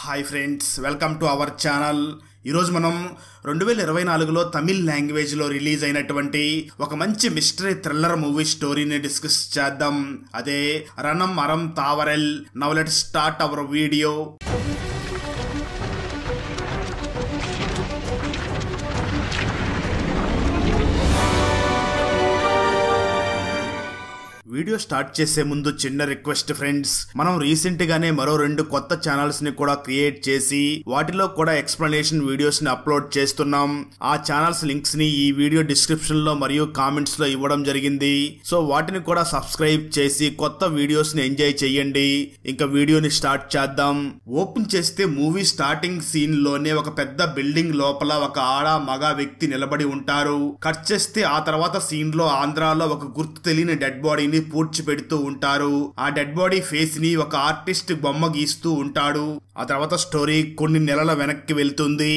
Hi friends, welcome to our channel. ఈరోజు మనం 2024లో తమిళ్ లాంగ్వేజ్లో రిలీజ్ అయినటువంటి ఒక మంచి మిస్టరీ థ్రిల్లర్ మూవీ స్టోరీని డిస్కస్ చేద్దాం. అదే Ranam Aram Thavarel. Now let's start our video. Video start చేసే ముందు చిన్న రిక్వెస్ట్ ఫ్రెండ్స్, మనం రీసెంట్ గానే మరో 2 కొత్త ఛానల్స్ ని కూడా క్రియేట్ చేసి వాటిలో కూడా ఎక్స్ప్లెనేషన్ వీడియోస్ ని అప్లోడ్ చేస్తున్నాం. ఆ ఛానల్స్ లింక్స్ ని ఈ వీడియో డిస్క్రిప్షన్ లో మరియు కామెంట్స్ లో ఇవ్వడం జరిగింది. సో వాటిని కూడా సబ్స్క్రైబ్ చేసి కొత్త వీడియోస్ ని ఎంజాయ్ చేయండి. ఇంకా వీడియోని స్టార్ట్ చేద్దాం. ఓపెన్ చేస్తే మూవీ స్టార్టింగ్ సీన్ లోనే ఒక పెద్ద బిల్డింగ్ లోపల ఒక ఆడ మగ వ్యక్తి నిలబడి ఉంటారు. కట్ చేస్తే ఆ తర్వాత సీన్ లో ఆంధ్రాలో ఒక గుర్తు తెలియని డెడ్ బాడీని పూడ్చి పెడుతూ ఉంటారు. ఆ డెడ్ బాడీ ఫేస్ ని ఒక ఆర్టిస్ట్ బొమ్మ గీస్తూ ఉంటాడు. ఆ తర్వాత స్టోరీ కొన్ని నెలల వెనక్కి వెళ్తుంది.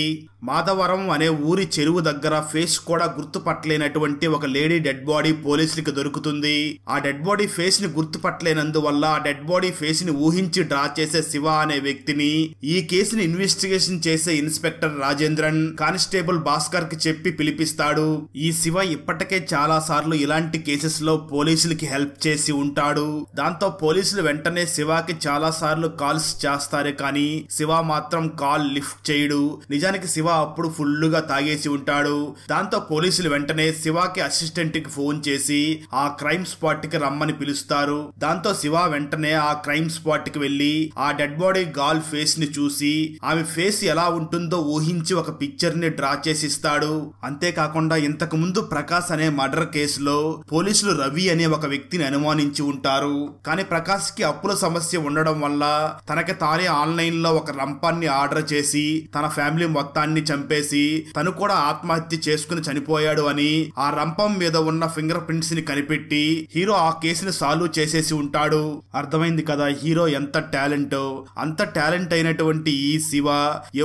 మాధవరం అనే ఊరి చెరువు దగ్గర ఫేస్ కూడా గుర్తుపట్టలేనటువంటి ఒక లేడీ డెడ్ బాడీ పోలీసులకు దొరుకుతుంది. ఆ డెడ్ బాడీ ఫేస్ ని గుర్తుపట్టలేనందువల్ల ఆ డెడ్ బాడీ ఫేస్ ని ఊహించి డ్రా చేసే శివ అనే వ్యక్తిని ఈ కేసుని ఇన్వెస్టిగేషన్ చేసే ఇన్స్పెక్టర్ రాజేంద్రన్ కానిస్టేబుల్ భాస్కర్ కి చెప్పి పిలిపిస్తాడు. ఈ శివ ఇప్పటికే చాలా సార్లు ఇలాంటి కేసెస్ లో పోలీసులకి హెల్ప్ చేసి ఉంటాడు. దాంతో పోలీసులు వెంటనే శివకి చాలా సార్లు కాల్స్ చేస్తారు, కానీ శివ మాత్రం కాల్ లిఫ్ట్ చేయడు. నిజానికి శివ అప్పుడు ఫుల్ గా తాగేసి ఉంటాడు. దాంతో పోలీసులు వెంటనే శివకి అసిస్టెంట్ కి ఫోన్ చేసి ఆ క్రైమ్ స్పాట్ కి రమ్మని పిలుస్తారు. దాంతో శివ వెంటనే ఆ క్రైమ్ స్పాట్ కి వెళ్లి ఆ డెడ్ బాడీ గాల్ ఫేస్ ని చూసి ఆమె ఫేస్ ఎలా ఉంటుందో ఊహించి ఒక పిక్చర్ ని డ్రా చేసిస్తాడు. అంతేకాకుండా ఇంతకు ముందు ప్రకాష్ అనే మర్డర్ కేసులో పోలీసులు రవి అనే ఒక వ్యక్తిని అనుమానించి ఉంటారు. కానీ ప్రకాష్ కి అప్పుల సమస్య ఉండడం వల్ల తనకి తానే ఆన్లైన్ లో ఒక రంపాన్ని ఆర్డర్ చేసి తన ఫ్యామిలీ మొత్తాన్ని చంపేసి తను కూడా ఆత్మహత్య చేసుకుని చనిపోయాడు అని ఆ రంపం మీద ఉన్న ఫింగర్ ప్రింట్స్ ని కనిపెట్టి హీరో ఆ కేసుని సాల్వ్ చేసేసి ఉంటాడు. అర్థమైంది కదా హీరో ఎంత టాలెంట్. అంత టాలెంట్ అయినటువంటి ఈ శివ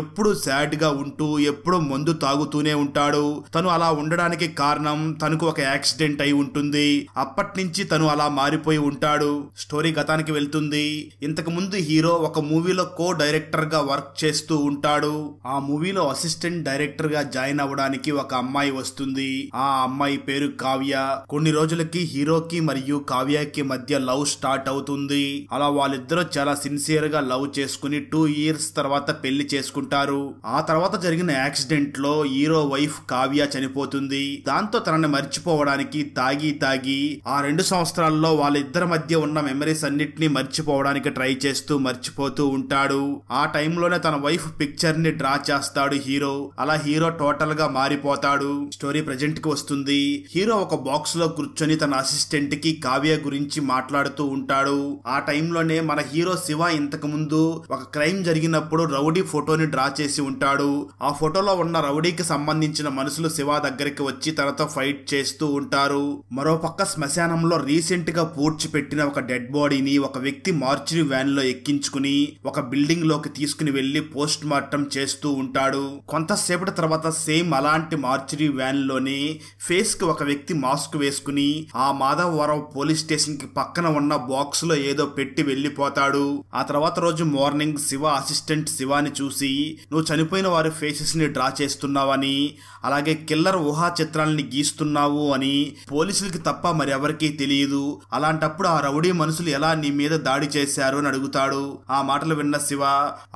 ఎప్పుడు సాడ్ గా ఉంటూ ఎప్పుడు మందు తాగుతూనే ఉంటాడు. తను అలా ఉండడానికి కారణం తనకు ఒక యాక్సిడెంట్ అయి ఉంటుంది. అప్పటి నుంచి తను అలా మారిపోయి ఉంటాడు. స్టోరీ గతానికి వెళ్తుంది. ఇంతకు ముందు హీరో ఒక మూవీలో కో డైరెక్టర్ గా వర్క్ చేస్తూ ఉంటాడు. ఆ మూవీలో అసిస్టెంట్ డైరెక్టర్ గా జాయిన్ అవ్వడానికి ఒక అమ్మాయి వస్తుంది. ఆ అమ్మాయి పేరు కావ్య. కొన్ని రోజులకి హీరోకి మరియు కావ్యకి మధ్య లవ్ స్టార్ట్ అవుతుంది. అలా వాళ్ళిద్దరూ చాలా సిన్సియర్ గా లవ్ చేసుకుని 2 years తర్వాత పెళ్లి చేసుకుంటారు. ఆ తర్వాత జరిగిన యాక్సిడెంట్ లో హీరో వైఫ్ కావ్య చనిపోతుంది. దాంతో తనని మర్చిపోవడానికి తాగి ఆ 2 సంవత్సరాల్లో వాళ్ళిద్దరి మధ్య ఉన్న మెమరీస్ అన్నిటినీ మర్చిపోవడానికి ట్రై చేస్తూ మర్చిపోతూ ఉంటాడు. ఆ టైంలోనే తన వైఫ్ పిక్చర్ ని డ్రా చేస్తాడు హీరో. అలా హీరో టోటల్ గా మారిపోతాడు. స్టోరీ ప్రెజెంట్ కి వస్తుంది. హీరో ఒక బాక్స్ లో కూర్చొని తన అసిస్టెంట్ కి కావ్య గురించి మాట్లాడుతూ ఉంటాడు. ఆ టైంలోనే మన హీరో శివ ఇంతకు ముందు ఒక క్రైమ్ జరిగినప్పుడు రౌడీ ఫోటోని డ్రా చేసి ఉంటాడు. ఆ ఫోటోలో ఉన్న రౌడీకి సంబంధించిన మనుషులు శివ దగ్గరికి వచ్చి తనతో ఫైట్ చేస్తూ ఉంటారు. మరోపక్క శ్మశానంలో రీసెంట్ గా పూడ్చిపెట్టిన ఒక డెడ్ బాడీని ఒక వ్యక్తి మార్చురీ వ్యాన్ లో ఎక్కించుకుని ఒక బిల్డింగ్ లోకి తీసుకుని వెళ్లి పోస్ట్ మార్టం చేస్తూ ఉంటాడు. కొంతసేపటి తర్వాత సేమ్ అలాంటి మార్చురీ వ్యాన్ లోనే ఫేస్ కి ఒక వ్యక్తి మాస్క్ వేసుకుని ఆ మాధవవరం పోలీస్ స్టేషన్ కి పక్కన ఉన్న బాక్స్ లో ఏదో పెట్టి వెళ్లిపోతాడు. ఆ తర్వాత రోజు మార్నింగ్ శివ అసిస్టెంట్ శివాని చూసి నువ్వు చనిపోయిన వారి ఫేసెస్ ని డ్రా చేస్తున్నావని, అలాగే కిల్లర్ ఊహా చిత్రాలని గీస్తున్నావు అని పోలీసులకి తప్ప మరి ఎవరికీ తెలియదు. అలాంటప్పుడు ఆ రౌడీ మనుషులు ఎలా నీ మీద దాడి చేశారు అని అడుగుతాడు. ఆ మాటలు విన్న శివ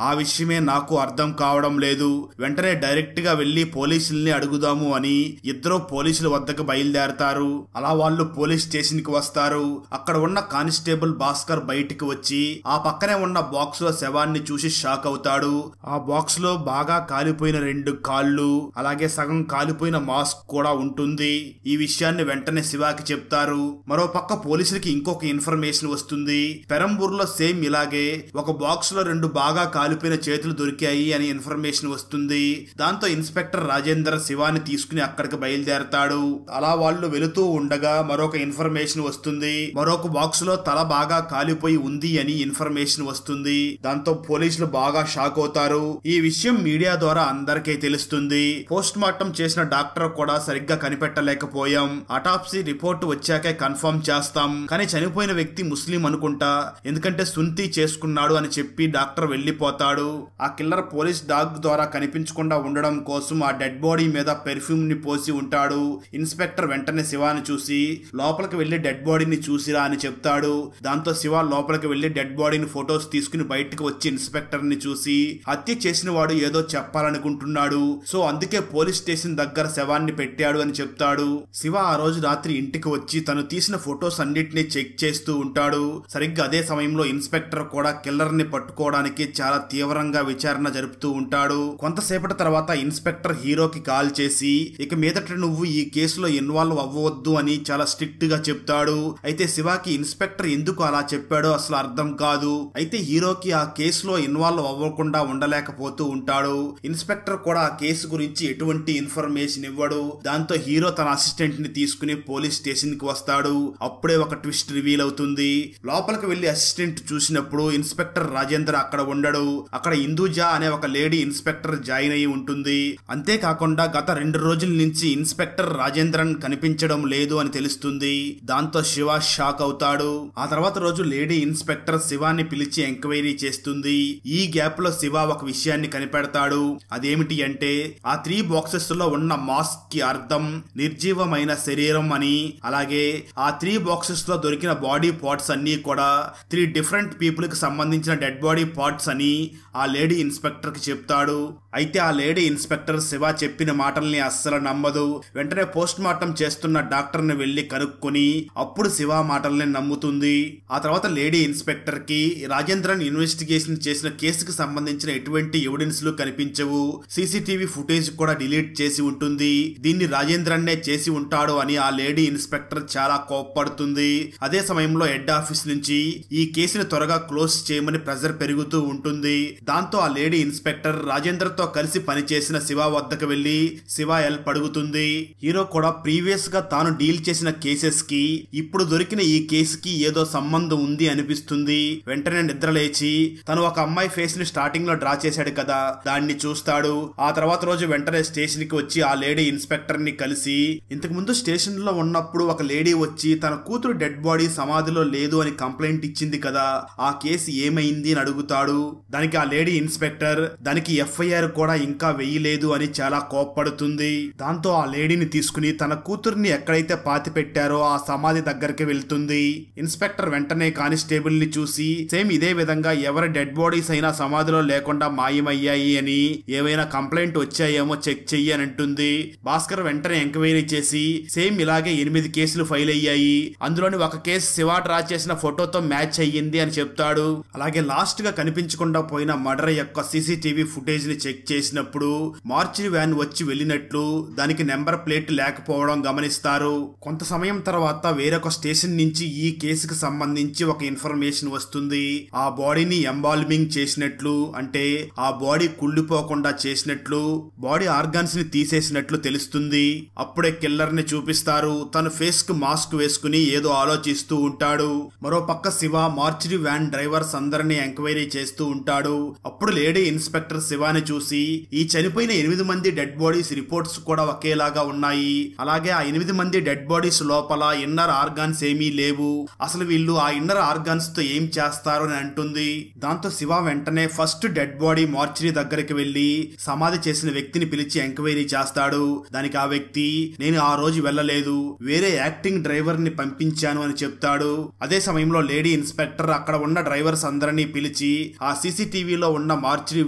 ఆ విషయమే నాకు అర్థం కావడం లేదు, వెంటనే డైరెక్ట్ గా వెళ్లి పోలీసుల్ని అడుగుదాము అని ఇద్దరు పోలీసుల వద్దకు బయలుదేరతారు. అలా వాళ్ళు పోలీస్ స్టేషన్ కి వస్తారు. అక్కడ ఉన్న కానిస్టేబుల్ భాస్కర్ బయటికి వచ్చి ఆ పక్కనే ఉన్న బాక్స్ లో శవాన్ని చూసి షాక్ అవుతాడు. ఆ బాక్స్ లో బాగా కాలిపోయిన 2 కాళ్ళు అలాగే సగం కాలిపోయిన మాస్క్ కూడా ఉంటుంది. ఈ విషయాన్ని వెంటనే శివాకి చెప్తారు. మరో పక్క పోలీసులకి ఇంకొక ఇన్ఫర్మేషన్ వస్తుంది. పెరంబూర్లో సేమ్ ఇలాగే ఒక బాక్స్ లో 2 బాగా కాలిపోయిన చేతులు దొరికాయి అని ఇన్ఫర్మేషన్ వస్తుంది. దాంతో ఇన్స్పెక్టర్ రాజేందర్ శివాని తీసుకుని అక్కడికి బయలుదేరతాడు. అలా వాళ్ళు వెళుతూ ఉండగా మరొక ఇన్ఫర్మేషన్ వస్తుంది. మరొక బాక్స్ లో తల బాగా కాలిపోయి ఉంది అని ఇన్ఫర్మేషన్ వస్తుంది. దాంతో పోలీసులు బాగా షాక్ అవుతారు. ఈ విషయం మీడియా ద్వారా అందరికీ తెలుస్తుంది. పోస్ట్ మార్టం చేసిన డాక్టర్ కూడా సరిగ్గా కనిపెట్టలేకపోయాం. అటాప్సీ రిపోర్ట్ వచ్చాకే కన్ఫర్మ్ చేస్తాం. కానీ చనిపోయిన వ్యక్తి ముస్లిం అనుకుంటా, ఎందుకంటే సున్తి చేసుకున్నాడు అని చెప్పి డాక్టర్ వెళ్లిపోతాడు. ఆ కిల్లర్ పోలీస్ డాగ్ ద్వారా కనిపించకుండా ఉండడం కోసం ఆ డెడ్ బాడీ మీద పెర్ఫ్యూమ్ ని పోసి ఉంటాడు. ఇన్స్పెక్టర్ వెంటనే శివాని చూసి లోపలికి వెళ్లి డెడ్ బాడీని చూసిరా అని చెప్తాడు. దాంతో శివ లోపలికి వెళ్లి డెడ్ బాడీని ఫొటోస్ తీసుకుని బయటకు వచ్చి ఇన్స్పెక్టర్ ని చూసి హత్య చేసిన వాడు ఏదో చెప్పాలనుకుంటున్నాడు, సో అందుకే పోలీస్ స్టేషన్ దగ్గర శవాన్ని పెట్టాడు అని చెప్తాడు. శివ ఆ రోజు రాత్రి ఇంటికి వచ్చి తను తీసిన ఫొటోస్ అన్నిటిని చెక్ చేస్తూ ఉంటాడు. సరిగ్గా అదే సమయంలో ఇన్స్పెక్టర్ కూడా కిల్లర్ ని పట్టుకోవడానికి చాలా తీవ్రంగా విచారణ జరుపుతూ ఉంటాడు. కొంతసేపటి తర్వాత ఇన్స్పెక్టర్ హీరోకి కాల్ చేసి ఇక మీదట నువ్వు ఈ కేసులో ఇన్వాల్వ్ అవ్వవద్దు అని చాలా స్ట్రిక్ట్ గా చెప్తాడు. అయితే శివాకి ఇన్స్పెక్టర్ ఎందుకు అలా చెప్పాడో అసలు అర్థం కాదు. అయితే హీరోకి ఆ కేసులో ఇన్వాల్వ్ అవ్వకుండా ఉండలేకపోతూ ఉంటాడు. ఇన్స్పెక్టర్ కూడా ఆ కేసు గురించి ఎటువంటి ఇన్ఫర్మేషన్ ఇవ్వడు. దాంతో హీరో తన అసిస్టెంట్ ని తీసుకుని పోలీస్ స్టేషన్ కి వస్తాడు. అప్పుడే ఒక ట్విస్ట్ రివీల్ అవుతుంది. లోపలికి వెళ్లి అసిస్టెంట్ చూసినప్పుడు ఇన్స్పెక్టర్ రాజేంద్ర అక్కడ ఉండడు. అక్కడ ఇందూజా అనే ఒక లేడీ ఇన్స్పెక్టర్ జాయిన్ అయి ఉంటుంది. అంతేకాకుండా గత 2 రోజుల నుంచి ఇన్స్పెక్టర్ రాజేంద్రన్ కనిపించడం లేదు అని తెలుస్తుంది. దాంతో శివ షాక్ అవుతాడు. ఆ తర్వాత రోజు లేడీ ఇన్స్పెక్టర్ శివాని పిలిచి ఎంక్వైరీ చేస్తుంది. ఈ గ్యాప్ లో శివ ఒక విషయాన్ని కనిపెడతాడు. అదేమిటి అంటే ఆ 3 బాక్సెస్ లో ఉన్న మాస్క్ కి అర్థం నిర్జీవమైన శరీరం అని, అలాగే ఆ 3 బాక్సెస్ లో దొరికిన బాడీ పార్ట్స్ అన్ని కూడా 3 డిఫరెంట్ పీపుల్ కి సంబంధించిన డెడ్ బాడీ పార్ట్స్ అని ఆ లేడీ ఇన్స్పెక్టర్ కి చెప్తాడు. అయితే ఆ లేడీ ఇన్స్పెక్టర్ శివ చెప్పిన మాటల్ని అస్సలు నమ్మదు. వెంటనే పోస్ట్ మార్టం చేస్తున్న డాక్టర్ ని వెళ్లి కనుక్కొని అప్పుడు శివ మాటల్ని నమ్ముతుంది. ఆ తర్వాత లేడీ ఇన్స్పెక్టర్ కి రాజేంద్రన్ ఇన్వెస్టిగేషన్ చేసిన కేసుకు సంబంధించిన ఎటువంటి ఎవిడెన్స్ లు కనిపించవు. సీసీటీవీ ఫుటేజ్ కూడా డిలీట్ చేసి ఉంటుంది. దీన్ని రాజేంద్రన్నే చేసి ఉంటాడు అని ఆ లేడీ ఇన్స్పెక్టర్ చాలా కోప్పడుతుంది. అదే సమయంలో హెడ్ ఆఫీస్ నుంచి ఈ కేసుని త్వరగా క్లోజ్ చేయమని ప్రెజర్ పెరుగుతూ ఉంటుంది. దాంతో ఆ లేడీ ఇన్స్పెక్టర్ రాజేంద్రతో కలిసి పనిచేసిన శివ వద్దకు వెళ్లి శివ హెల్ప్ అడుగుతుంది. హీరో కూడా ప్రీవియస్ గా తాను డీల్ చేసిన కేసెస్ కి ఇప్పుడు దొరికిన ఈ కేసుకి ఏదో సంబంధం ఉంది అనిపిస్తుంది. వెంటనే నిద్రలేచి తను ఒక అమ్మాయి ఫేస్ ని స్టార్టింగ్ లో డ్రా చేశాడు కదా, దాన్ని చూస్తాడు. ఆ తర్వాత రోజు వెంటనే స్టేషన్ కి వచ్చి ఆ లేడీ ఇన్స్పెక్టర్ ని కలిసి ఇంతకు ముందు స్టేషన్ లో ఉన్నప్పుడు ఒక లేడీ వచ్చి తన కూతురు డెడ్ బాడీ సమాధిలో లేదు అని కంప్లైంట్ ఇచ్చింది కదా, ఆ కేసు ఏమైంది అని అడుగుతాడు. దానికి ఆ లేడీ ఇన్స్పెక్టర్ దానికి ఎఫ్ఐఆర్ కూడా ఇంకా వెయ్యలేదు అని చాలా కోప్పడుతుంది. దాంతో ఆ లేడీని తీసుకుని తన కూతుర్ని ఎక్కడైతే పాతి పెట్టారో ఆ సమాధి దగ్గరికి వెళ్తుంది. ఇన్స్పెక్టర్ వెంటనే కానిస్టేబుల్ ని చూసి సేమ్ ఇదే విధంగా ఎవరి డెడ్ బాడీస్ అయినా సమాధిలో లేకుండా మాయమయ్యాయి అని ఏవైనా కంప్లైంట్ వచ్చాయేమో చెక్ చెయ్యి అని అంటుంది. భాస్కర్ వెంటనే ఎంక్వైరీ చేసి సేమ్ ఇలాగే 8 కేసులు ఫైల్ అయ్యాయి, అందులోని ఒక కేసు శివ డ్రా చేసిన ఫోటోతో మ్యాచ్ అయ్యింది అని చెప్తాడు. అలాగే లాస్ట్ గా కనిపించకుండా పోయిన మర్డర్ యొక్క సీసీటీవీ ఫుటేజ్ ని చెక్ చేసినప్పుడు మార్చిరి వ్యాన్ వచ్చి వెళ్ళినట్లు దానికి నెంబర్ ప్లేట్ లేకపోవడం గమనిస్తారు. కొంత సమయం తర్వాత వేరొక స్టేషన్ నుంచి ఈ కేసుకు సంబంధించి ఒక ఇన్ఫర్మేషన్ వస్తుంది. ఆ బాడీని ఎంబాల్మింగ్ చేసినట్లు, అంటే ఆ బాడీ కుళ్ళిపోకుండా చేసినట్లు, బాడీ ఆర్గాన్స్ ని తీసేసినట్లు తెలుస్తుంది. అప్పుడే కిల్లర్ ని చూపిస్తారు. తన ఫేస్ కు మాస్క్ వేసుకుని ఏదో ఆలోచిస్తూ ఉంటాడు. మరో పక్క శివ మార్చిరి వ్యాన్ డ్రైవర్స్ అందరినీ ఎంక్వైరీ చేస్తూ ఉంటాడు. అప్పుడు లేడీ ఇన్స్పెక్టర్ శివాని చూసి ఈ చనిపోయిన 8 మంది డెడ్ బాడీస్ రిపోర్ట్స్ కూడా ఒకేలాగా ఉన్నాయి, అలాగే ఆ 8 మంది డెడ్ బాడీస్ లోపల ఇన్నర్ ఆర్గాన్స్ ఏమీ లేవు, అసలు వీళ్ళు ఆ ఇన్నర్ ఆర్గాన్స్ తో ఏం చేస్తారు అని అంటుంది. దాంతో శివ వెంటనే ఫస్ట్ డెడ్ బాడీ మార్చిరి దగ్గరికి వెళ్లి సమాధి చేసిన వ్యక్తిని పిలిచి ఎంక్వైరీ చేస్తాడు. దానికి ఆ వ్యక్తి నేను ఆ రోజు వెళ్ళలేదు, వేరే యాక్టింగ్ డ్రైవర్ ని పంపించాను అని చెప్తాడు. అదే సమయంలో లేడీ ఇన్స్పెక్టర్ అక్కడ ఉన్న డ్రైవర్స్ అందరినీ పిలిచి ఆ సీసీటీవీలో ఉన్న మార్చిరి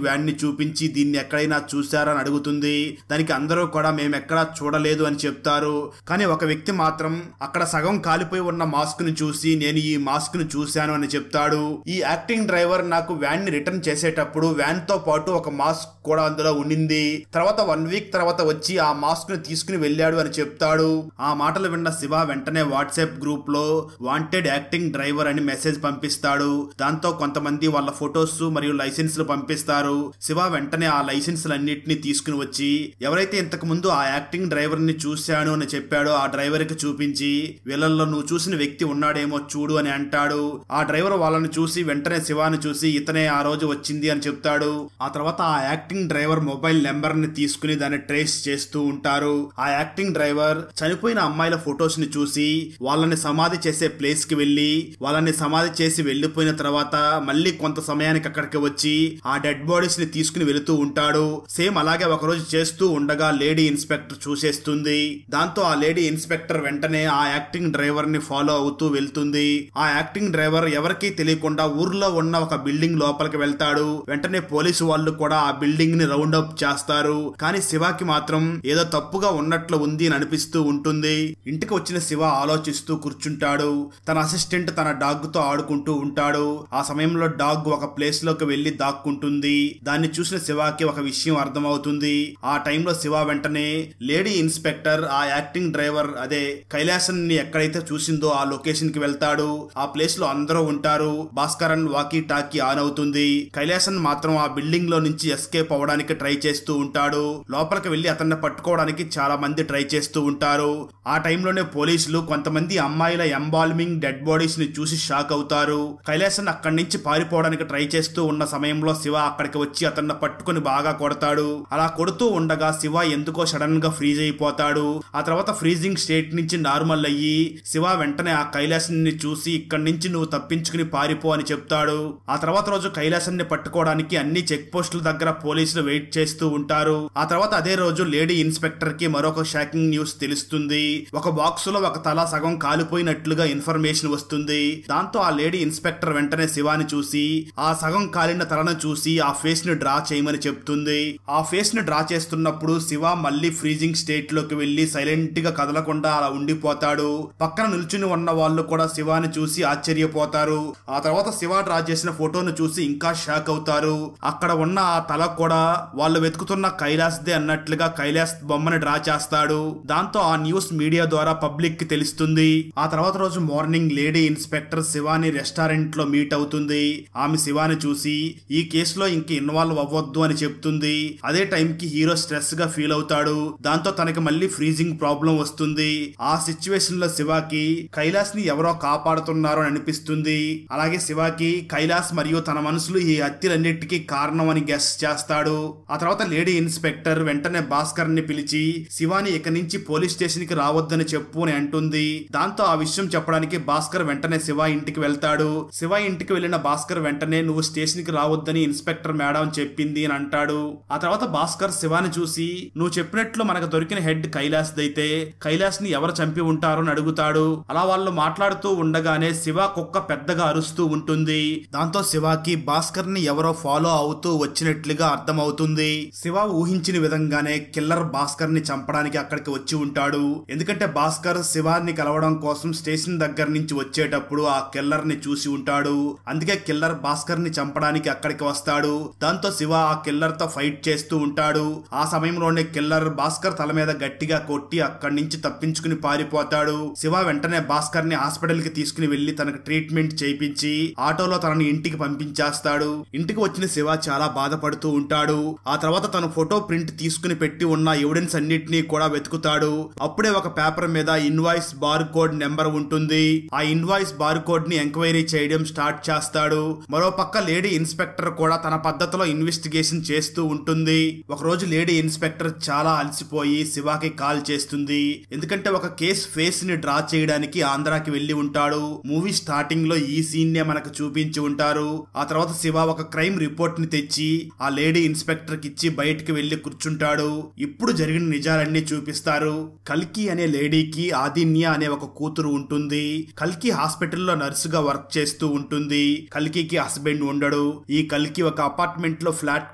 వ్యాన్ ని చూపించి దీన్ని ఎక్కడైనా చూశారని అడుగుతుంది. దానికి అందరూ కూడా మేమెక్కడా చూడలేదు అని చెప్తారు. కానీ ఒక వ్యక్తి మాత్రం అక్కడ సగం కాలిపోయి ఉన్న మాస్క్ ను చూసి నేను ఈ మాస్క్ ను చూశాను అని చెప్తాడు. ఈ యాక్టింగ్ డ్రైవర్ నాకు వ్యాన్ ని రిటర్న్ చేసేటప్పుడు వ్యాన్ తో పాటు ఒక మాస్క్ కూడా అందులో ఉండింది, తర్వాత 1 వీక్ తర్వాత వచ్చి ఆ మాస్క్ ను తీసుకుని వెళ్ళాడు అని చెప్తాడు. ఆ మాటలు విన్న శివ వెంటనే వాట్సాప్ గ్రూప్ లో వాంటెడ్ యాక్టింగ్ డ్రైవర్ అని మెసేజ్ పంపిస్తాడు. దాంతో కొంతమంది వాళ్ళ ఫొటోస్ మరియు లైసెన్స్లు పంపిస్తారు. శివ వెంటనే ఆ లైసెన్స్లన్నింటినీ తీసుకుని వచ్చి ఎవరైతే ఇంతకు ముందు ఆ యాక్టింగ్ డ్రైవర్ ని చూశాను అని చెప్పాడో ఆ డ్రైవర్ కి చూపించి వీళ్ళల్లో నువ్వు చూసిన వ్యక్తి ఉన్నాడేమో చూడు అని అంటాడు. ఆ డ్రైవర్ వాళ్ళని చూసి వెంటనే శివాని చూసి ఇతనే ఆ రోజు వచ్చింది అని చెప్తాడు. ఆ తర్వాత ఆ acting acting driver mobile number ని తీసుకుని దాన్ని ట్రేస్ చేస్తూ ఉంటారు. ఆ యాక్టింగ్ డ్రైవర్ చనిపోయిన అమ్మాయిల ఫొటోస్ ని చూసి వాళ్ళని సమాధి చేసే ప్లేస్ కి వెళ్లి వాళ్ళని సమాధి చేసి వెళ్లిపోయిన తర్వాత మళ్ళీ కొంత సమయానికి అక్కడికి వచ్చి ఆ డెడ్ బాడీస్ ని తీసుకుని వెళుతూ ఉంటాడు. సేమ్ అలాగే ఒకరోజు చేస్తూ ఉండగా లేడీ ఇన్స్పెక్టర్ చూసేస్తుంది. దాంతో ఆ లేడీ ఇన్స్పెక్టర్ వెంటనే ఆ యాక్టింగ్ డ్రైవర్ ని ఫాలో అవుతూ వెళ్తుంది. ఆ యాక్టింగ్ డ్రైవర్ ఎవరికీ తెలియకుండా ఊర్లో ఉన్న ఒక బిల్డింగ్ లోపలికి వెళ్తాడు. వెంటనే పోలీసు వాళ్ళు కూడా ఆ బిల్డింగ్ ని రౌండ్ అప్ చేస్తారు. కానీ శివకి మాత్రం ఏదో తప్పుగా ఉన్నట్లు ఉంది అని అనిపిస్తూ ఉంటుంది. ఇంటికి వచ్చిన శివ ఆలోచిస్తూ కూర్చుంటాడు. తన అసిస్టెంట్ తన డాగ్ తో ఆడుకుంటూ ఉంటాడు. ఆ సమయంలో డాగ్ ఒక ప్లేస్ లోకి వెళ్లి దాక్కుంటుంది. దాన్ని చూసిన శివకి ఒక విషయం అర్థమవుతుంది. ఆ టైంలో శివ వెంటనే లేడీ ఇన్స్పెక్టర్ ఆ యాక్టింగ్ డ్రైవర్ అదే కైలాసన్ ని ఎక్కడైతే చూసిందో ఆ లొకేషన్ కి వెళ్తాడు. ఆ ప్లేస్ లో అందరూ ఉంటారు. భాస్కరన్ వాకీ టాకీ ఆన్ అవుతుంది. కైలాసన్ మాత్రం ఆ బిల్డింగ్ లో నుంచి ఎస్కేప్ అవ్వడానికి ట్రై చేస్తూ ఉంటాడు. లోపలికి వెళ్లి అతన్ని పట్టుకోవడానికి చాలా మంది ట్రై చేస్తూ ఉంటారు. ఆ టైంలోనే పోలీసులు కొంతమంది అమ్మాయిల ఎంబాల్మింగ్ డెడ్ బాడీస్ ని చూసి షాక్ అవుతారు. కైలాసన్ అక్కడి నుంచి పారిపోవడానికి ట్రై చేస్తూ ఉన్న సమయంలో శివ అక్కడికి వచ్చి అతన్ని పట్టుకుని బాగా కొడతాడు. అలా కొడుతూ ఉండగా శివ ఎందుకో సడన్ గా ఫ్రీజ్ అయిపోతాడు. ఆ తర్వాత ఫ్రీజింగ్ స్టేట్ నుంచి నార్మల్ అయ్యి శివ వెంటనే ఆ కైలాసన్ ని చూసి ఇక్కడి నుంచి నువ్వు తప్పించుకుని పారిపో అని చెప్తాడు. ఆ తర్వాత రోజు కైలాసన్ ని పట్టుకోవడానికి అన్ని చెక్ పోస్టుల దగ్గర పోలీసులు వెయిట్ చేస్తూ ఉంటారు. ఆ తర్వాత అదే రోజు లేడీ ఇన్స్పెక్టర్ కి మరొక షాకింగ్ న్యూస్ తెలుస్తుంది. ఒక బాక్స్ లో ఒక తల సగం కాలిపోయినట్లుగా ఇన్ఫర్మేషన్ వస్తుంది. దాంతో ఆ లేడీ ఇన్స్పెక్టర్ వెంటనే శివాని చూసి ఆ సగం కాలిన తలను చూసి ఆ ఫేస్ ని డ్రా చేయమని చెప్తుంది. ఆ ఫేస్ ని డ్రా చేస్తున్నప్పుడు శివ మళ్ళీ ఫ్రీజింగ్ స్టేట్ లోకి వెళ్లి సైలెంట్ గా కదలకుండా అలా ఉండిపోతాడు. పక్కన నిల్చుని ఉన్న వాళ్ళు కూడా శివాని చూసి ఆశ్చర్యపోతారు. ఆ తర్వాత శివ డ్రా చేసిన ఫోటోను చూసి ఇంకా షాక్ అవుతారు. అక్కడ ఉన్న ఆ తల కూడా వాళ్ళు వెతుకుతున్న కైలాస్దే అన్నట్లుగా కైలాస్ బొమ్మని డ్రా చేస్తాడు. దాంతో ఆ న్యూస్ మీడియా ద్వారా పబ్లిక్ కి తెలుస్తుంది. ఆ తర్వాత రోజు morning lady inspector Shivani restaurant లో మీట్ అవుతుంది. ఆమె శివాని చూసి ఈ కేసులో ఇంక ఇన్వాల్వ్ అవ్వద్దు అని చెప్తుంది. అదే టైం కి హీరో స్ట్రెస్ గా ఫీల్ అవుతాడు. దాంతో తనకి మళ్ళీ ఫ్రీజింగ్ ప్రాబ్లం వస్తుంది. ఆ సిచ్యువేషన్ లో శివాకి కైలాస్ ని ఎవరో కాపాడుతున్నారు అని అనిపిస్తుంది. అలాగే శివాకి కైలాస్ మరియు తన మనసులో ఈ హత్యలన్నిటికీ కారణం అని గెస్ చేస్తాడు. ఆ తర్వాత లేడీ ఇన్స్పెక్టర్ వెంటనే భాస్కర్ ని పిలిచి శివాని ఇక నుంచి పోలీస్ స్టేషన్ కి రావద్దని చెప్పు అని అంటుంది. దాంతో ఆ విషయం చెప్పడానికి భాస్కర్ వెంటనే శివ ఇంటికి వెళ్తాడు. శివ ఇంటికి వెళ్లిన భాస్కర్ వెంటనే నువ్వు స్టేషన్ కి రావద్దని ఇన్స్పెక్టర్ మేడం చెప్పింది అని అంటాడు. ఆ తర్వాత భాస్కర్ శివాని చూసి నువ్వు చెప్పినట్లు మనకు దొరికిన హెడ్ కైలాస్ దైతే కైలాస్ ని ఎవరు చంపి ఉంటారు అని అడుగుతాడు. అలా వాళ్ళు మాట్లాడుతూ ఉండగానే శివ కుక్క పెద్దగా అరుస్తూ ఉంటుంది. దాంతో శివకి భాస్కర్ ని ఎవరో ఫాలో అవుతూ వచ్చినట్లుగా అర్థమవుతుంది. శివ ఊహించిన విధంగానే కిల్లర్ భాస్కర్ ని చంపడానికి అక్కడికి వచ్చి ఉంటాడు. ఎందుకంటే భాస్కర్ శివాని కలవడం కోసం స్టేషన్ దగ్గర నుంచి వచ్చేటప్పుడు ఆ కిల్లర్ ని చూసి ఉంటాడు. అందుకే కిల్లర్ భాస్కర్ ని చంపడానికి అక్కడికి వస్తాడు. దాంతో శివ ఆ కిల్లర్ తో ఫైట్ చేస్తూ ఉంటాడు. ఆ సమయంలోనే కిల్లర్ భాస్కర్ తల మీద గట్టిగా కొట్టి అక్కడి నుంచి తప్పించుకుని పారిపోతాడు. శివ వెంటనే భాస్కర్ ని హాస్పిటల్ కి తీసుకుని వెళ్లి తనకు ట్రీట్మెంట్ చేయించి ఆటోలో తనని ఇంటికి పంపించేస్తాడు. ఇంటికి వచ్చిన శివ చాలా బాధపడుతూ ఉంటాడు. ఆ తర్వాత తన ఫోటో ప్రింట్ తీసుకుని పెట్టి ఉన్న ఎవిడెన్స్ అన్నిటినీ కూడా వెతుకుతాడు. అప్పుడే ఒక పేపర్ మీద ఇన్వాయిస్ బార్ కోడ్ నెంబర్ ఉంటుంది. ఆ ఇన్వాయిస్ బార్ కోడ్ ని ఎంక్వైరీ చేయడం స్టార్ట్ చేస్తాడు. మరో పక్క లేడీ ఇన్స్పెక్టర్ కూడా తన పద్ధతిలో ఇన్వెస్టిగేషన్ చేస్తూ ఉంటుంది. ఒక రోజు లేడీ ఇన్స్పెక్టర్ చాలా అలసిపోయి శివకి కాల్ చేస్తుంది. ఎందుకంటే ఒక కేస్ ఫేస్ ని డ్రా చేయడానికి ఆంధ్రాకి వెళ్లి ఉంటాడు. మూవీ స్టార్టింగ్ లో ఈ సీన్ నే మనకు చూపించి ఉంటారు. ఆ తర్వాత శివ ఒక క్రైమ్ రిపోర్ట్ ని తెచ్చి ఆ లేడీ ఇన్స్పెక్టర్ కి ఇచ్చి బయటికి వెళ్లి కూర్చుంటాడు. ఇప్పుడు జరిగిన నిజాలన్నీ చూపిస్తారు. కల్కి అనే లేడీకి ఆదిన్య అనే ఒక కూతురు ఉంటుంది. కల్కి హాస్పిటల్లో నర్సుగా వర్క్ చేస్తూ ఉంటుంది. కల్కికి హస్బెండ్ ఉండడు. ఈ కల్కి ఒక అపార్ట్మెంట్ లో ఫ్లాట్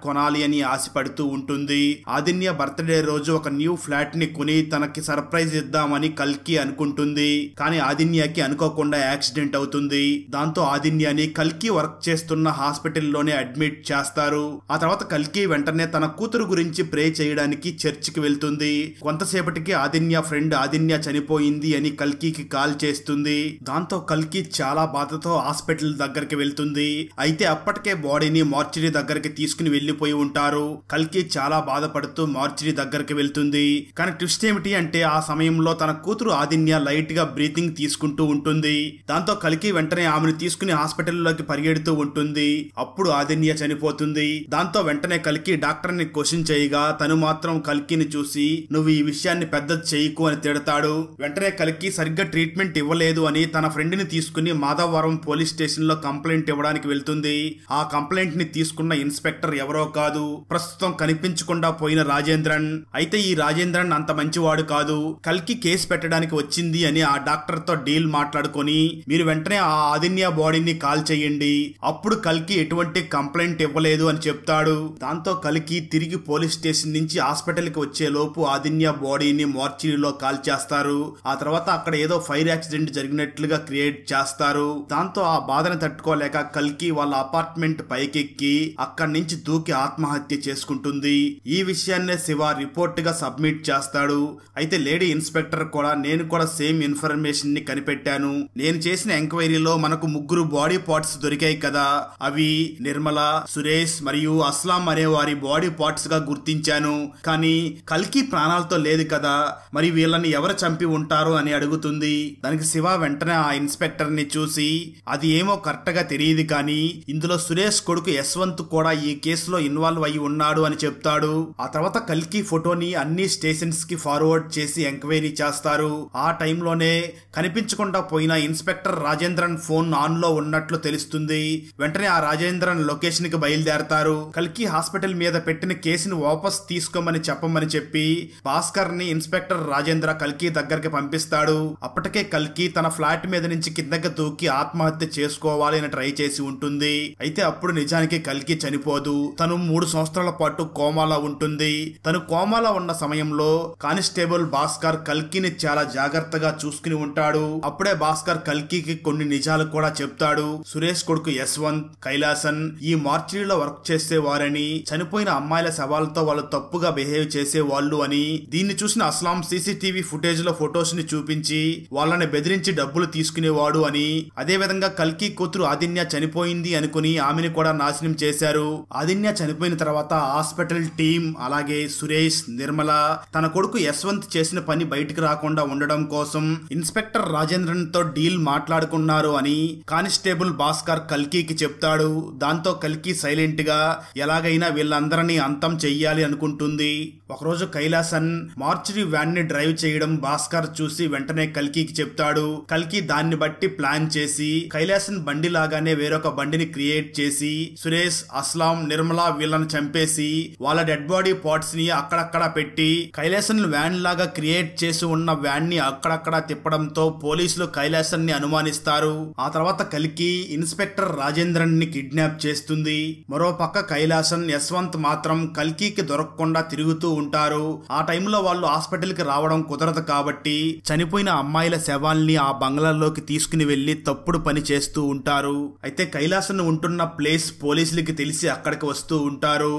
కొనాలి అని ఆశపడుతూ ఉంటుంది. ఆదిన్య బర్త్డే రోజు ఒక న్యూ ఫ్లాట్ ని కొని తనకి సర్ప్రైజ్ ఇద్దామని కల్కి అనుకుంటుంది. కానీ ఆదిన్యకి అనుకోకుండా యాక్సిడెంట్ అవుతుంది. దాంతో ఆదిన్యని కల్కి వర్క్ చేస్తున్న హాస్పిటల్లోనే అడ్మిట్ చేస్తారు. ఆ తర్వాత కల్కి వెంటనే తన కూతురు గురించి ప్రే చేయడానికి చర్చికి వెళ్తుంది. కొంతసేపటికి ఆదిన్య ఫ్రెండ్ ఆదిన్య చనిపోయింది అని కల్కికి కాల్ చేస్తుంది. దాంతో కల్కి చాలా బాధతో హాస్పిటల్ దగ్గరికి వెళ్తుంది. అయితే అప్పటికే బాడీని మార్చిరీ దగ్గరికి తీసుకుని వెళ్లిపోయి ఉంటారు. కల్కి చాలా బాధపడుతూ మార్చిరీ దగ్గరికి వెళ్తుంది. కానీ ట్విస్ట్ ఏమిటి అంటే ఆ సమయంలో తన కూతురు ఆదిన్య లైట్ గా బ్రీతింగ్ తీసుకుంటూ ఉంటుంది. దాంతో కల్కి వెంటనే ఆమెను తీసుకుని హాస్పిటల్లోకి పరిగెడుతూ ఉంటుంది. అప్పుడు ఆదిన్య చనిపోతుంది. దాంతో వెంటనే వెంటనే కల్కి డాక్టర్ ని క్వశ్చన్ చేయగా తను మాత్రం కల్కిని చూసి నువ్వు ఈ విషయాన్ని పెద్దది చేయకు అని తిడతాడు. వెంటనే కల్కి సరిగ్గా ట్రీట్మెంట్ ఇవ్వలేదు అని తన ఫ్రెండ్ ని తీసుకుని మాధవవరం పోలీస్ స్టేషన్ లో కంప్లైంట్ ఇవ్వడానికి వెళ్తుంది. ఆ కంప్లైంట్ ని తీసుకున్న ఇన్స్పెక్టర్ ఎవరో కాదు, ప్రస్తుతం కనిపించకుండా పోయిన రాజేంద్రన్. అయితే ఈ రాజేంద్రన్ అంత మంచివాడు కాదు. కల్కి కేసు పెట్టడానికి వచ్చింది అని ఆ డాక్టర్ తో డీల్ మాట్లాడుకొని మీరు వెంటనే ఆ ఆదిన్య బాడీని కాల్ చేయండి, అప్పుడు కల్కి ఎటువంటి కంప్లైంట్ ఇవ్వలేదు అని చెప్తాడు. దాంతో కల్కి తిరిగి పోలీస్ స్టేషన్ నుంచి హాస్పిటల్ కి వచ్చే లోపు ఆదిన్య బాడీని మార్చిరీలో కాల్ చేస్తారు. ఆ తర్వాత అక్కడ ఏదో ఫైర్ యాక్సిడెంట్ జరిగినట్లుగా క్రియేట్ చేస్తారు. దాంతో ఆ బాధను తట్టుకోలేక కల్కి వాళ్ళ అపార్ట్మెంట్ పైకెక్కి అక్కడి నుంచి దూకి ఆత్మహత్య చేసుకుంటుంది. ఈ విషయాన్నే శివ రిపోర్ట్ గా సబ్మిట్ చేస్తాడు. అయితే లేడీ ఇన్స్పెక్టర్ కూడా నేను కూడా సేమ్ ఇన్ఫర్మేషన్ ని కనిపెట్టాను, నేను చేసిన ఎంక్వైరీలో మనకు 3 బాడీ పార్ట్స్ దొరికాయి కదా, అవి నిర్మల, సురేష్ మరియు అస్లాం అనే వారి బాడీ పార్ట్స్ గా గుర్తించాను. కానీ కల్కి ప్రాణాలతో లేదు కదా, మరి వీళ్ళని ఎవరు చంపి ఉంటారు అని అడుగుతుంది. దానికి శివ వెంటనే ఆ ఇన్స్పెక్టర్ ని చూసి అది ఏమో కరెక్ట్ గా తెలియదు కానీ ఇందులో సురేష్ కొడుకు యశ్వంత్ కూడా ఈ కేసులో ఇన్వాల్వ్ అయి ఉన్నాడు అని చెప్తాడు. ఆ తర్వాత కల్కి ఫోటోని అన్ని స్టేషన్స్ కి ఫార్వర్డ్ చేసి ఎంక్వైరీ చేస్తారు. ఆ టైంలోనే కనిపించకుండా పోయిన ఇన్స్పెక్టర్ రాజేంద్రన్ ఫోన్ ఆన్ లో ఉన్నట్లు తెలుస్తుంది. వెంటనే ఆ రాజేంద్రన్ లొకేషన్ కి బయలుదేరతారు. కల్కి హాస్పిటల్ మీద పెట్టిన కేసుని వాపస్ తీసుకోమని చెప్పమని చెప్పి భాస్కర్ ని ఇన్స్పెక్టర్ రాజేంద్ర కల్కి దగ్గరికి పంపిస్తాడు. అప్పటికే కల్కి తన ఫ్లాట్ మీద నుంచి కిందకి దూకి ఆత్మహత్య చేసుకోవాలి అని ట్రై చేసి ఉంటుంది. అయితే అప్పుడు నిజానికి కల్కి చనిపోదు, తను 3 సంవత్సరాల పాటు కోమాలో ఉంటుంది. తను కోమాలో ఉన్న సమయంలో కానిస్టేబుల్ భాస్కర్ కల్కిని చాలా జాగ్రత్తగా చూసుకుని ఉంటాడు. అప్పుడే భాస్కర్ కల్కికి కొన్ని నిజాలు కూడా చెప్తాడు. సురేష్ కొడుకు యశ్వంత్, కైలాసన్ ఈ మార్చిరీలో వర్క్ చేసేవారని, చనిపోయిన అమ్మాయిల శవాలతో వాళ్ళు తప్పుగా బిహేవ్ చేసేవాళ్ళు అని, దీన్ని చూసిన అస్లాం సీసీటీవీ ఫుటేజ్ లో ఫొటోస్ ని చూపించి వాళ్ళని బెదిరించి డబ్బులు తీసుకునేవాడు అని, అదే విధంగా కల్కి కూతురు ఆదిన్య చనిపోయింది అనుకుని ఆమెను కూడా నాశనం చేశారు. ఆదిన్య చనిపోయిన తర్వాత హాస్పిటల్ టీం అలాగే సురేష్, నిర్మల తన కొడుకు యశ్వంత్ చేసిన పని బయటికి రాకుండా ఉండడం కోసం ఇన్స్పెక్టర్ రాజేంద్రన్ తో డీల్ మాట్లాడుకున్నారు అని కానిస్టేబుల్ భాస్కర్ కల్కికి చెప్తాడు. దాంతో కల్కి సైలెంట్ గా ఎలాగైనా వీళ్ళందరినీ అంతం చెయ్యాలి అనుకుంటుంది. ఒకరోజు కైలాసన్ మార్చిరీ వ్యాన్ ని డ్రైవ్ చేయడం భాస్కర్ చూసి వెంటనే కల్కికి చెప్తాడు. కల్కి దాన్ని బట్టి ప్లాన్ చేసి కైలాసన్ బండి లాగానే వేరొక బండిని క్రియేట్ చేసి సురేష్, అస్లాం, నిర్మల వీళ్ళని చంపేసి వాళ్ళ డెడ్ బాడీ పార్ట్స్ ని అక్కడక్కడ పెట్టి కైలాసన్ వ్యాన్ లాగా క్రియేట్ చేసి ఉన్న వ్యాన్ ని అక్కడక్కడ తిప్పడంతో పోలీసులు కైలాసన్ ని అనుమానిస్తారు. ఆ తర్వాత కల్కి ఇన్స్పెక్టర్ రాజేంద్రన్ ని కిడ్నాప్ చేస్తుంది. మరో పక్క కైలాసన్, యశ్వంత్ మాత్రం కల్కికి దొరకకుండా తిరుగుతూ ఉంటారు. ఆ టైంలో వాళ్ళు హాస్పిటల్ కి రావడం కుదరదు కాబట్టి చనిపోయిన అమ్మాయిల శవాల్ని ఆ బంగ్లాలోకి తీసుకుని వెళ్లి తప్పుడు పని చేస్తూ ఉంటారు. అయితే కైలాసన్ ఉంటున్న ప్లేస్ పోలీసులకి తెలిసి అక్కడికి వస్తూ ఉంటారు.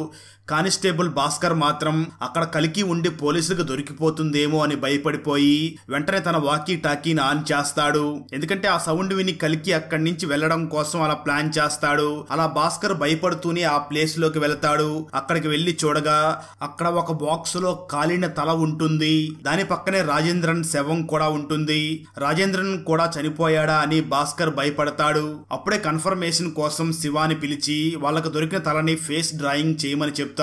కానిస్టేబుల్ భాస్కర్ మాత్రం అక్కడ కల్కి ఉండి పోలీసులకు దొరికిపోతుందేమో అని భయపడిపోయి వెంటనే తన వాకీ టాకీని ఆన్ చేస్తాడు. ఎందుకంటే ఆ సౌండ్ విని కల్కి అక్కడి నుంచి వెళ్లడం కోసం అలా ప్లాన్ చేస్తాడు. అలా భాస్కర్ భయపడుతూనే ఆ ప్లేస్ లోకి వెళ్తాడు. అక్కడికి వెళ్లి చూడగా అక్కడ ఒక బాక్స్ లో కాలిన తల ఉంటుంది. దాని పక్కనే రాజేంద్రన్ శవం కూడా ఉంటుంది. రాజేంద్రన్ కూడా చనిపోయాడా అని భాస్కర్ భయపడతాడు. అప్పుడే కన్ఫర్మేషన్ కోసం శివాని పిలిచి వాళ్ళకు దొరికిన తలని ఫేస్ డ్రాయింగ్ చేయమని చెప్తాడు.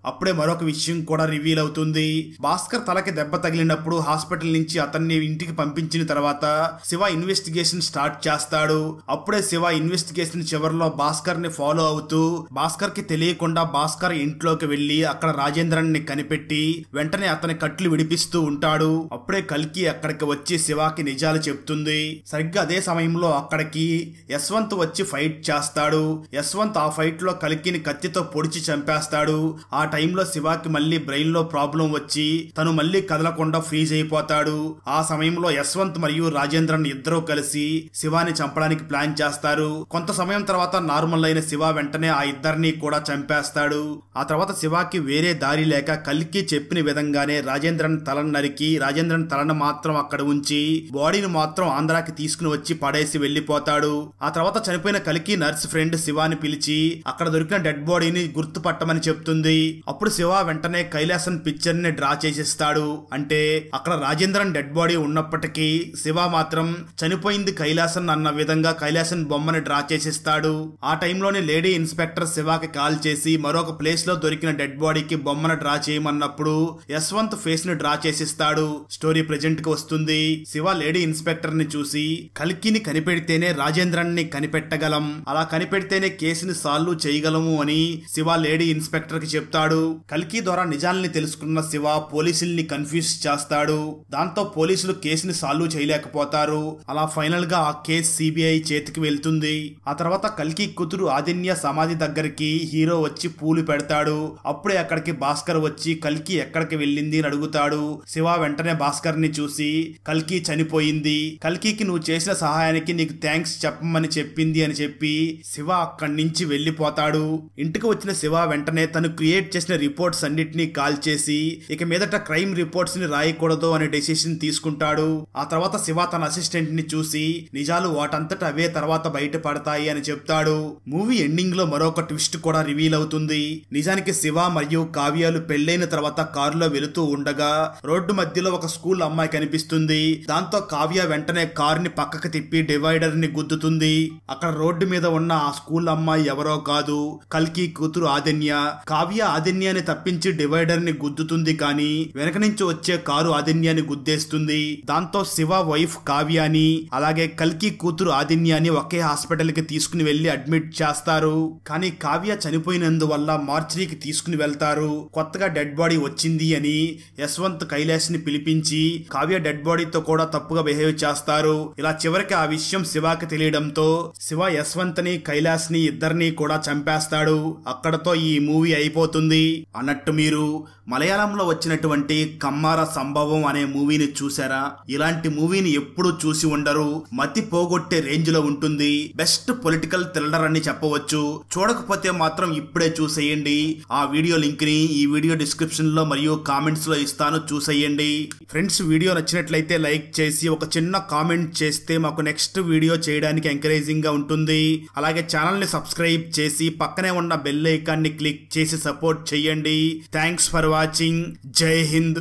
అప్పుడే మరొక విషయం కూడా రివీల్ అవుతుంది. భాస్కర్ తలకి దెబ్బ తగిలినప్పుడు హాస్పిటల్ నుంచి అతన్ని ఇంటికి పంపించిన తర్వాత శివ ఇన్వెస్టిగేషన్ స్టార్ట్ చేస్తాడు. అప్పుడే శివ ఇన్వెస్టిగేషన్ చివరిలో భాస్కర్ ని ఫాలో అవుతూ భాస్కర్ కి తెలియకుండా భాస్కర్ ఇంట్లోకి వెళ్లి అక్కడ రాజేంద్రన్ ని కనిపెట్టి వెంటనే అతని కట్లు విడిపిస్తూ ఉంటాడు. అప్పుడే కల్కి అక్కడికి వచ్చి శివాకి నిజాలు చెప్తుంది. సరిగ్గా అదే సమయంలో అక్కడికి యశ్వంత్ వచ్చి ఫైట్ చేస్తాడు. యశ్వంత్ ఆ ఫైట్ లో కల్కిని కత్తితో పొడిచి చంపేస్తాడు. ఆ టైంలో శివాకి మళ్ళీ బ్రెయిన్ లో ప్రాబ్లం వచ్చి తను మళ్ళీ కదలకుండా ఫ్రీజ్ అయిపోతాడు. ఆ సమయంలో యశ్వంత్ మరియు రాజేంద్రన్ ఇద్దరూ కలిసి శివాని చంపడానికి ప్లాన్ చేస్తారు. కొంత సమయం తర్వాత నార్మల్ అయిన శివ వెంటనే ఆ ఇద్దరిని కూడా చంపేస్తాడు. ఆ తర్వాత శివాకి వేరే దారి లేక కల్కి చెప్పిన విధంగానే రాజేంద్రన్ తలను నరికి రాజేంద్రన్ తలను మాత్రం అక్కడ ఉంచి బాడీని మాత్రం ఆంధ్రాకి తీసుకుని వచ్చి పడేసి వెళ్లిపోతాడు. ఆ తర్వాత చనిపోయిన కల్కి నర్స్ ఫ్రెండ్ శివాని పిలిచి అక్కడ దొరికిన డెడ్ బాడీని గుర్తుపట్టమని చెప్తుంది. వెళ్తుంది. అప్పుడు శివ వెంటనే కైలాసన్ పిక్చర్ ని డ్రా చేసిస్తాడు. అంటే అక్కడ రాజేంద్రన్ డెడ్ బాడీ ఉన్నప్పటికీ శివ మాత్రం చనిపోయింది కైలాసన్ అన్న విధంగా కైలాసన్ బొమ్మని డ్రా చేసిస్తాడు. ఆ టైంలోనే లేడీ ఇన్స్పెక్టర్ శివాకి కాల్ చేసి మరొక ప్లేస్ లో దొరికిన డెడ్ బాడీకి బొమ్మను డ్రా చేయమన్నప్పుడు యశ్వంత్ ఫేస్ ని డ్రా చేసిస్తాడు. స్టోరీ ప్రెజెంట్ కి వస్తుంది. శివ లేడీ ఇన్స్పెక్టర్ ని చూసి కల్కిని కనిపెడితేనే రాజేంద్రన్ ని కనిపెట్టగలం, అలా కనిపెడితేనే కేసుని సాల్వ్ చేయగలము అని శివ లేడీ ఇన్స్పెక్టర్ కి చెప్తాడు. కల్కి ద్వారా నిజాల్ని తెలుసుకున్న శివ పోలీసుల్ని కన్ఫ్యూజ్ చేస్తాడు. దాంతో పోలీసులు కేసుని సాల్వ్ చేయలేకపోతారు. అలా ఫైనల్ గా ఆ కేసు సిబిఐ చేతికి వెళ్తుంది. ఆ తర్వాత కల్కి కూతురు ఆదిన్య సమాధి దగ్గరికి హీరో వచ్చి పూలు పెడతాడు. అప్పుడే అక్కడికి భాస్కర్ వచ్చి కల్కి ఎక్కడికి వెళ్ళింది అని అడుగుతాడు. శివ వెంటనే భాస్కర్ ని చూసి కల్కి చనిపోయింది, కల్కికి నువ్వు చేసిన సహాయానికి నీకు థ్యాంక్స్ చెప్పమని చెప్పింది అని చెప్పి శివ అక్కడి నుంచి వెళ్లిపోతాడు. ఇంటికి వచ్చిన శివ వెంటనే తను క్రియేట్ చేసిన రిపోర్ట్స్ అన్నిటినీ కాల్ చేసి ఇక మీదట క్రైమ్ రిపోర్ట్స్ ని రాయకూడదు అనే డెసిషన్ తీసుకుంటాడు. ఆ తర్వాత శివ తన అసిస్టెంట్ ని చూసి నిజాలు వాటంతట అవే తర్వాత బయటపడతాయి అని చెప్తాడు. మూవీ ఎండింగ్ లో మరొక ట్విస్ట్ కూడా రివీల్ అవుతుంది. నిజానికి శివ మరియు కావ్యాలు పెళ్లైన తర్వాత కారులో వెళుతూ ఉండగా రోడ్డు మధ్యలో ఒక స్కూల్ అమ్మాయి కనిపిస్తుంది. దాంతో కావ్య వెంటనే కారుని పక్కకు తిప్పి డివైడర్ ని గుద్దుతుంది. అక్కడ రోడ్డు మీద ఉన్న ఆ స్కూల్ అమ్మాయి ఎవరో కాదు, కల్కి కూతురు ఆదిన్య. కావ్య ఆదిన్యాన్ని తప్పించి డివైడర్ ని గుద్దుతుంది, కానీ వెనక నుంచి వచ్చే కారు ఆదిన్యాన్ని గుద్దేస్తుంది. దాంతో శివ వైఫ్ కావ్యాని అలాగే కల్కి కూతురు ఆదిన్యాన్ని ఒకే హాస్పిటల్ కి తీసుకుని వెళ్లి అడ్మిట్ చేస్తారు. కానీ కావ్య చనిపోయినందువల్ల మార్చరీకి తీసుకుని వెళ్తారు. కొత్తగా డెడ్ బాడీ వచ్చింది అని యశ్వంత్ కైలాస్ ని పిలిపించి కావ్య డెడ్ బాడీతో కూడా తప్పుగా బిహేవ్ చేస్తారు. ఇలా చివరికి ఆ విషయం శివాకి తెలియడంతో శివ యశ్వంత్ ని కైలాస్ ని ఇద్దరిని కూడా చంపేస్తాడు. అక్కడతో ఈ మూవీ అయిపోతుంది. అన్నట్టు మీరు మలయాళంలో వచ్చినటువంటి కమ్మార సంభవం అనే మూవీని చూసారా? ఇలాంటి మూవీని ఎప్పుడూ చూసి ఉండరు. మతి పోగొట్టే రేంజ్ లో ఉంటుంది. బెస్ట్ పొలిటికల్ థ్రిల్లర్ అని చెప్పవచ్చు. చూడకపోతే మాత్రం ఇప్పుడే చూసేయండి. ఆ వీడియో లింక్ ని ఈ వీడియో డిస్క్రిప్షన్ లో మరియు కామెంట్స్ లో ఇస్తాను, చూసేయండి. ఫ్రెండ్స్, వీడియో నచ్చినట్లయితే లైక్ చేసి ఒక చిన్న కామెంట్ చేస్తే మాకు నెక్స్ట్ వీడియో చేయడానికి ఎంకరేజింగ్ గా ఉంటుంది. అలాగే ఛానల్ ని సబ్స్క్రైబ్ చేసి పక్కనే ఉన్న బెల్ ఐకాన్ ని క్లిక్ చేసి సపోర్ట్ చేయండి. Thanks for watching. జై హింద్.